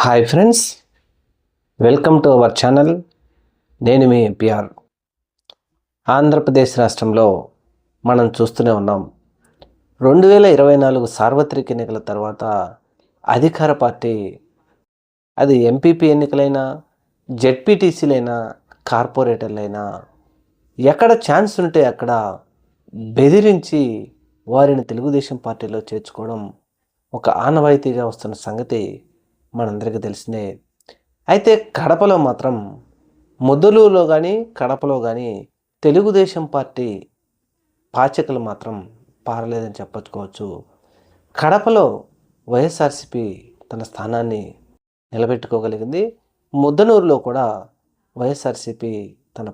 Hi friends, welcome to our channel. నేను మీ NPR. Andhra Pradesh రాష్ట్రంలో మనం చూస్తూనే ఉన్నాం. 2024 సార్వత్రిక ఎన్నికల తర్వాత అధికార పార్టీ, అది ఎంపీపీ ఎన్నికలైనా, జెడ్పీటీసీలైనా, కార్పొరేటర్లైనా, ఎక్కడ ఛాన్స్ ఉంటే అక్కడ బెదిరించి వారిని తెలుగుదేశం పార్టీలో చేర్చుకోవడం ఒక ఆనవాయితీగా వస్తున్న సంగతి మనందరికీ తెలిసిందే. అయితే కడపలో మాత్రం, ముద్దలూరులో కానీ కడపలో కానీ తెలుగుదేశం పార్టీ పాచికలు మాత్రం పారలేదని చెప్పచ్చుకోవచ్చు. కడపలో వైఎస్ఆర్సీపీ తన స్థానాన్ని నిలబెట్టుకోగలిగింది. ముద్దనూరులో కూడా వైఎస్ఆర్సీపీ తన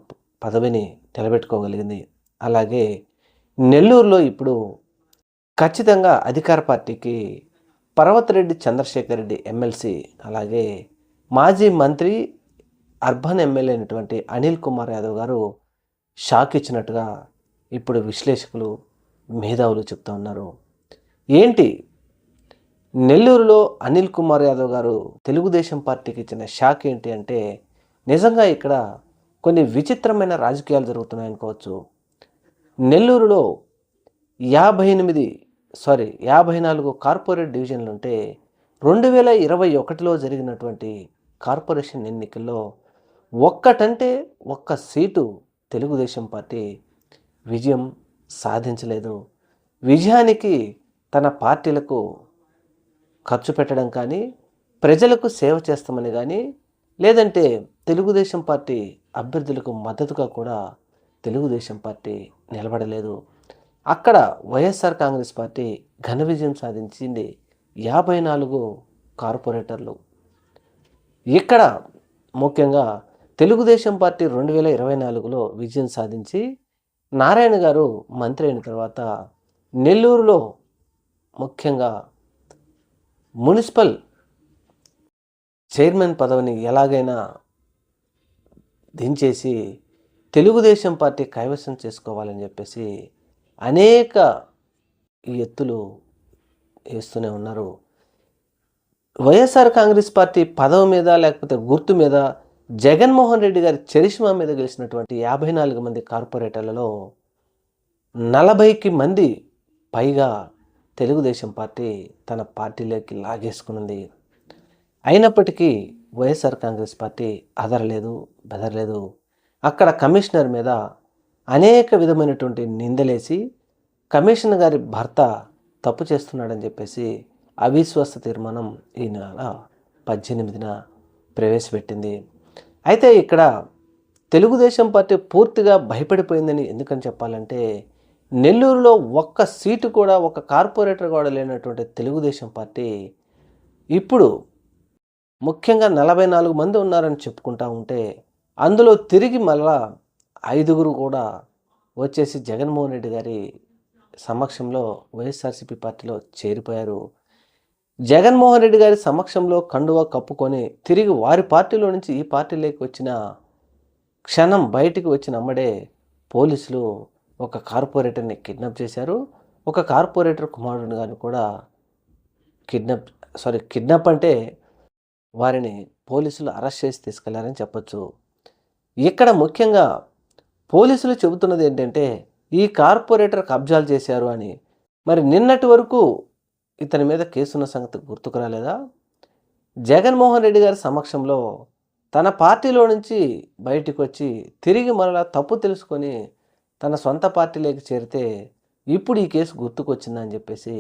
పదవిని నిలబెట్టుకోగలిగింది. అలాగే నెల్లూరులో ఇప్పుడు ఖచ్చితంగా అధికార పార్టీకి పర్వతిరెడ్డి చంద్రశేఖర్ రెడ్డి ఎమ్మెల్సీ, అలాగే మాజీ మంత్రి అర్బన్ ఎమ్మెల్యే అయినటువంటి అనిల్ కుమార్ యాదవ్ గారు షాక్ ఇచ్చినట్టుగా ఇప్పుడు విశ్లేషకులు, మేధావులు చెప్తూ ఉన్నారు. ఏంటి నెల్లూరులో అనిల్ కుమార్ యాదవ్ గారు తెలుగుదేశం పార్టీకి ఇచ్చిన షాక్ ఏంటి అంటే, నిజంగా ఇక్కడ కొన్ని విచిత్రమైన రాజకీయాలు జరుగుతున్నాయనుకోవచ్చు. నెల్లూరులో 54 కార్పొరేట్ డివిజన్లు ఉంటే 2021లో జరిగినటువంటి కార్పొరేషన్ ఎన్నికల్లో ఒక్క సీటు తెలుగుదేశం పార్టీ విజయం సాధించలేదు. విజయానికి తన పార్టీలకు ఖర్చు పెట్టడం కానీ, ప్రజలకు సేవ చేస్తామని కానీ, లేదంటే తెలుగుదేశం పార్టీ అభ్యర్థులకు మద్దతుగా కూడా తెలుగుదేశం పార్టీ నిలబడలేదు. అక్కడ వైఎస్ఆర్ కాంగ్రెస్ పార్టీ ఘన విజయం సాధించింది 54 కార్పొరేటర్లు. ఇక్కడ ముఖ్యంగా తెలుగుదేశం పార్టీ 2024లో విజయం సాధించి నారాయణ గారు మంత్రి అయిన తర్వాత నెల్లూరులో ముఖ్యంగా మున్సిపల్ చైర్మన్ పదవిని ఎలాగైనా దించేసి తెలుగుదేశం పార్టీ కైవసం చేసుకోవాలని చెప్పేసి అనేక ఎత్తులు వేస్తూనే ఉన్నారు. వైఎస్ఆర్ కాంగ్రెస్ పార్టీ పదవి మీద, లేకపోతే గుర్తు మీద, జగన్మోహన్ రెడ్డి గారి చరిష్మా మీద గెలిచినటువంటి 54 మంది కార్పొరేటర్లలో 40కి మంది పైగా తెలుగుదేశం పార్టీ తన పార్టీలోకి లాగేసుకున్నది. అయినప్పటికీ వైఎస్ఆర్ కాంగ్రెస్ పార్టీ బెదరలేదు. అక్కడ కమిషనర్ మీద అనేక విధమైనటువంటి నిందలేసి, కమిషనర్ గారి భర్త తప్పు చేస్తున్నాడని చెప్పేసి అవిశ్వాస తీర్మానం ఈ నెల 18న ప్రవేశపెట్టింది. అయితే ఇక్కడ తెలుగుదేశం పార్టీ పూర్తిగా భయపడిపోయిందని ఎందుకని చెప్పాలంటే, నెల్లూరులో ఒక్క సీటు కూడా, ఒక కార్పొరేటర్ కూడా లేనటువంటి తెలుగుదేశం పార్టీ ఇప్పుడు ముఖ్యంగా 44 మంది ఉన్నారని చెప్పుకుంటా ఉంటే, అందులో తిరిగి మళ్ళా 5 కూడా వచ్చేసి జగన్మోహన్ రెడ్డి గారి సమక్షంలో వైఎస్ఆర్సీపీ పార్టీలో చేరిపోయారు. జగన్మోహన్ రెడ్డి గారి సమక్షంలో కండువా కప్పుకొని తిరిగి వారి పార్టీలో నుంచి ఈ పార్టీలోకి వచ్చిన క్షణం, బయటికి వచ్చిన అమ్మడే పోలీసులు ఒక కార్పొరేటర్ని కిడ్నాప్ చేశారు. ఒక కార్పొరేటర్ కుమారుడిని గారిని కూడా కిడ్నాప్ అంటే వారిని పోలీసులు అరెస్ట్ చేసి తీసుకెళ్లారని చెప్పొచ్చు. ఇక్కడ ముఖ్యంగా పోలీసులు చెబుతున్నది ఏంటంటే, ఈ కార్పొరేటర్ కబ్జాలు చేశారు అని. మరి నిన్నటి వరకు ఇతని మీద కేసున్న సంగతి గుర్తుకు రాలేదా? జగన్మోహన్ రెడ్డి గారి సమక్షంలో తన పార్టీలో నుంచి బయటకు వచ్చి తిరిగి మరలా తప్పు తెలుసుకొని తన సొంత పార్టీలోకి చేరితే ఇప్పుడు ఈ కేసు గుర్తుకొచ్చిందని చెప్పేసి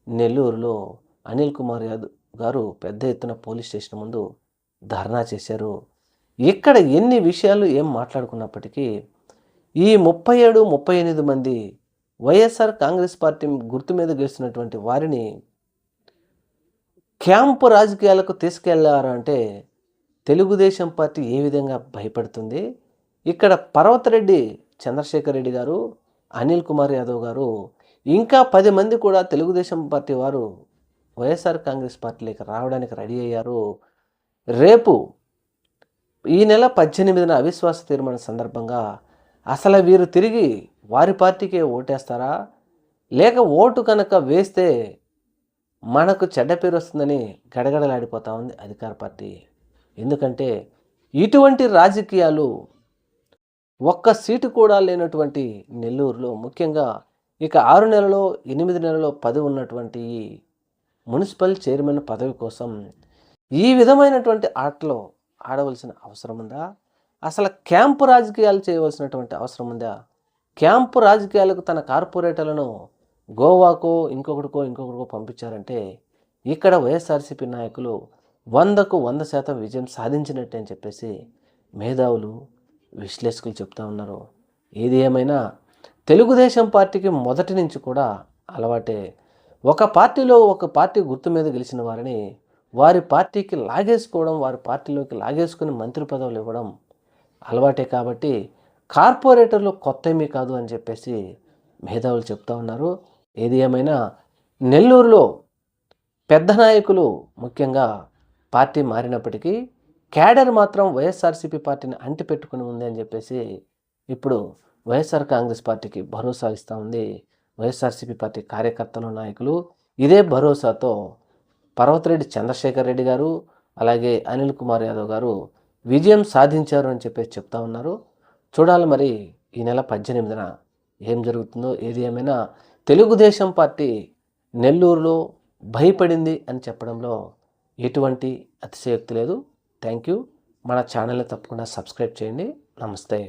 నెల్లూరులో అనిల్ కుమార్ యాదవ్ గారు పెద్ద ఎత్తున పోలీస్ స్టేషన్ ముందు ధర్నా చేశారు. ఇక్కడ ఎన్ని విషయాలు ఏం మాట్లాడుకున్నప్పటికీ ఈ 37-38 మంది వైఎస్ఆర్ కాంగ్రెస్ పార్టీ గుర్తు మీద గెలిచినటువంటి వారిని క్యాంపు రాజకీయాలకు తీసుకెళ్లారంటే తెలుగుదేశం పార్టీ ఏ విధంగా భయపడుతుంది? ఇక్కడ పర్వతిరెడ్డి చంద్రశేఖర్ రెడ్డి గారు, అనిల్ కుమార్ యాదవ్ గారు, ఇంకా 10 మంది కూడా తెలుగుదేశం పార్టీ వారు వైఎస్ఆర్ కాంగ్రెస్ పార్టీలోకి రావడానికి రెడీ అయ్యారు. రేపు ఈ నెల 18న అవిశ్వాస తీర్మానం సందర్భంగా అసలు వీరు తిరిగి వారి పార్టీకే ఓటేస్తారా, లేక ఓటు కనుక వేస్తే మనకు చెడ్డ పేరు వస్తుందని గడగడలాడిపోతూ ఉంది అధికార పార్టీ. ఎందుకంటే ఇటువంటి రాజకీయాలు ఒక్క సీటు కూడా లేనటువంటి నెల్లూరులో, ముఖ్యంగా ఇక 6 నెలలో 8 నెలలో 10 ఉన్నటువంటి ఈ మున్సిపల్ చైర్మన్ పదవి కోసం ఈ విధమైనటువంటి ఆటలు ఆడవలసిన అవసరం ఉందా? అసలు క్యాంపు రాజకీయాలు చేయవలసినటువంటి అవసరం ఉందా? క్యాంపు రాజకీయాలకు తన కార్పొరేటర్లను గోవాకో ఇంకొకటికో పంపించారంటే ఇక్కడ వైఎస్ఆర్సీపీ నాయకులు 100కు 100% విజయం సాధించినట్టే అని చెప్పేసి మేధావులు, విశ్లేషకులు చెప్తా ఉన్నారు. ఏది ఏమైనా తెలుగుదేశం పార్టీకి మొదటి నుంచి కూడా అలవాటే. ఒక పార్టీ గుర్తు మీద గెలిచిన వారిని వారి పార్టీకి లాగేసుకోవడం, వారి పార్టీలోకి లాగేసుకుని మంత్రి పదవులు ఇవ్వడం అలవాటే. కాబట్టి కార్పొరేటర్లు కొత్తమీ కాదు అని చెప్పేసి మేధావులు చెప్తా ఉన్నారు. ఏది ఏమైనా నెల్లూరులో పెద్ద నాయకులు ముఖ్యంగా పార్టీ మారినప్పటికీ క్యాడర్ మాత్రం వైఎస్ఆర్సీపీ పార్టీని అంటిపెట్టుకుని ఉంది అని చెప్పేసి ఇప్పుడు వైఎస్ఆర్ కాంగ్రెస్ పార్టీకి భరోసా ఇస్తూ ఉంది వైఎస్ఆర్సీపీ పార్టీ కార్యకర్తలు, నాయకులు. ఇదే భరోసాతో పర్వతిరెడ్డి చంద్రశేఖర్ రెడ్డి గారు, అలాగే అనిల్ కుమార్ యాదవ్ గారు విజయం సాధించారు అని చెప్పేసి చెప్తా ఉన్నారు. చూడాలి మరి ఈ నెల 18న ఏం జరుగుతుందో. ఏది ఏమైనా తెలుగుదేశం పార్టీ నెల్లూరులో భయపడింది అని చెప్పడంలో ఎటువంటి అతిశయోక్తి లేదు. Thank you. మన ఛానల్ని తప్పకుండా సబ్స్క్రైబ్ చేయండి. నమస్తే.